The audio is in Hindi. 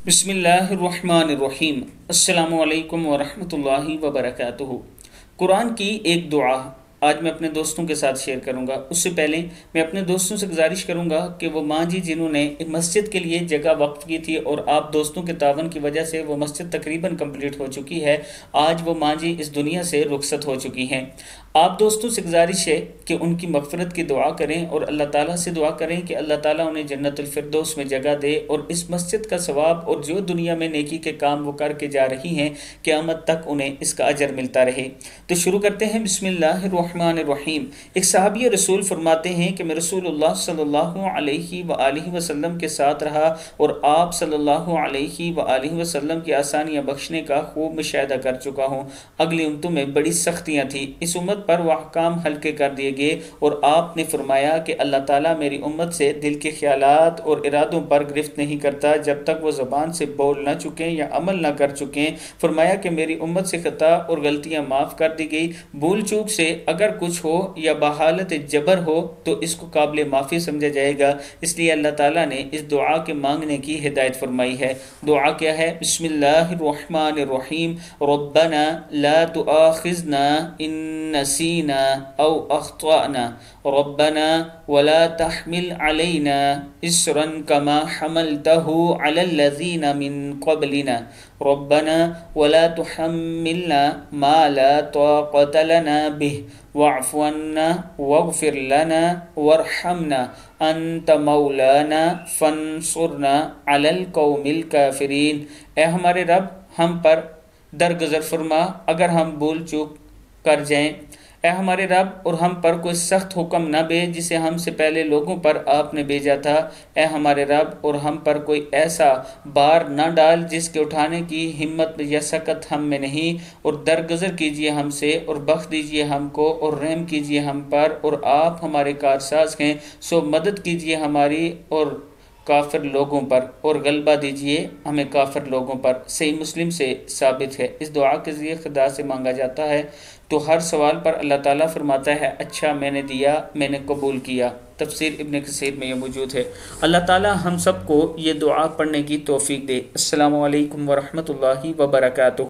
बिस्मिल्लाहिर्रहमानिर्रहीम। अस्सलामु अलैकुम वरहमतुल्लाहि वबरकातुहू। कुरान की एक दुआ आज मैं अपने दोस्तों के साथ शेयर करूंगा। उससे पहले मैं अपने दोस्तों से गुजारिश करूंगा कि वो माँ जी जिन्होंने एक मस्जिद के लिए जगह वक्फ की थी और आप दोस्तों के तावन की वजह से वो मस्जिद तकरीबन कंप्लीट हो चुकी है, आज वो माँ जी इस दुनिया से रुखसत हो चुकी हैं। आप दोस्तों से गुजारिश है कि उनकी मग़फ़िरत की दुआ करें और अल्लाह ताला से दुआ करें कि अल्लाह ताला उन्हें जन्नतुल फिरदौस में जगह दे और इस मस्जिद का सवाब और जो दुनिया में नेकी के काम वो करके जा रही हैं क़यामत तक उन्हें इसका अजर मिलता रहे। तो शुरू करते हैं। बिस्मिल्लाहिर्रहमानिर्रहीम। एक सहाबी रसूल फरमाते हैं कि मैं रसूलुल्लाह सल्लल्लाहु अलैहि वआलिहि वसल्लम के साथ रहा और आप सल्लल्लाहु अलैहि वआलिहि वसल्लम की आसानियाँ बख्शने का खूब मुशाहिदा कर चुका हूँ। अगली उम्मतों में बड़ी सख्तियाँ थी, इस उम्मत पर वह अहकाम हल्के कर दिए गए और आपने फरमाया कि अल्लाह ताला मेरी उम्मत से दिल के ख्यालात और इरादों पर गिरफ्त नहीं करता जब तक वो ज़बान से बोल ना चुकें या अमल ना कर चुकें। फरमाया कि मेरी उम्मत से खता और गलतियाँ माफ़ कर दी गई। भूल चूक से अगर कुछ हो या बहालत जबर हो तो इसको काबिल माफ़ी समझा जाएगा। इसलिए अल्लाह ताला ने इस दुआ के मांगने की हिदायत फरमाई है। दुआ क्या है? बिस्मिल्लाहिर्रहमानिर्रहीम। रब्बना ला तुआखिज़ना इन नसीना औ अख्ताना रब्बना वला तहमिल अलैना इसरन कमा हमलतहु अलल लज़ीना मिन क़ब्लिना रब्बना वला तुहम्मिलना मा ला ताक़त लना बिह वअफ़ु अन्ना वग़फ़िर लना वरहमना अंत मौलाना फंसुरना अलल कौमिल काफ़िरीन। ए हमारे रब, हम पर दरगुज़र फरमा अगर हम भूल चूक कर जाएं। ए हमारे रब, और हम पर कोई सख्त हुक्म न भेज जिसे हमसे पहले लोगों पर आपने भेजा था। ए हमारे रब, और हम पर कोई ऐसा बार न डाल जिसके उठाने की हिम्मत या सकत हम में नहीं, और दरगुज़र कीजिए हमसे और बख्श दीजिए हमको और रहम कीजिए हम पर, और आप हमारे कारसाज हैं सो मदद कीजिए हमारी और काफिर लोगों पर, और गलबा दीजिए हमें काफिर लोगों पर। सही मुस्लिम से साबित है। इस दुआ के ज़रिए खुदा से मांगा जाता है तो हर सवाल पर अल्लाह ताला फरमाता है अच्छा मैंने दिया, मैंने कबूल किया। तफसीर इब्न कसीर में यह मौजूद है। अल्लाह ताला हम सबको ये दुआ पढ़ने की तौफीक दे। अस्सलामु अलैकुम वरहमतुल्लाहि वबरकातुहू।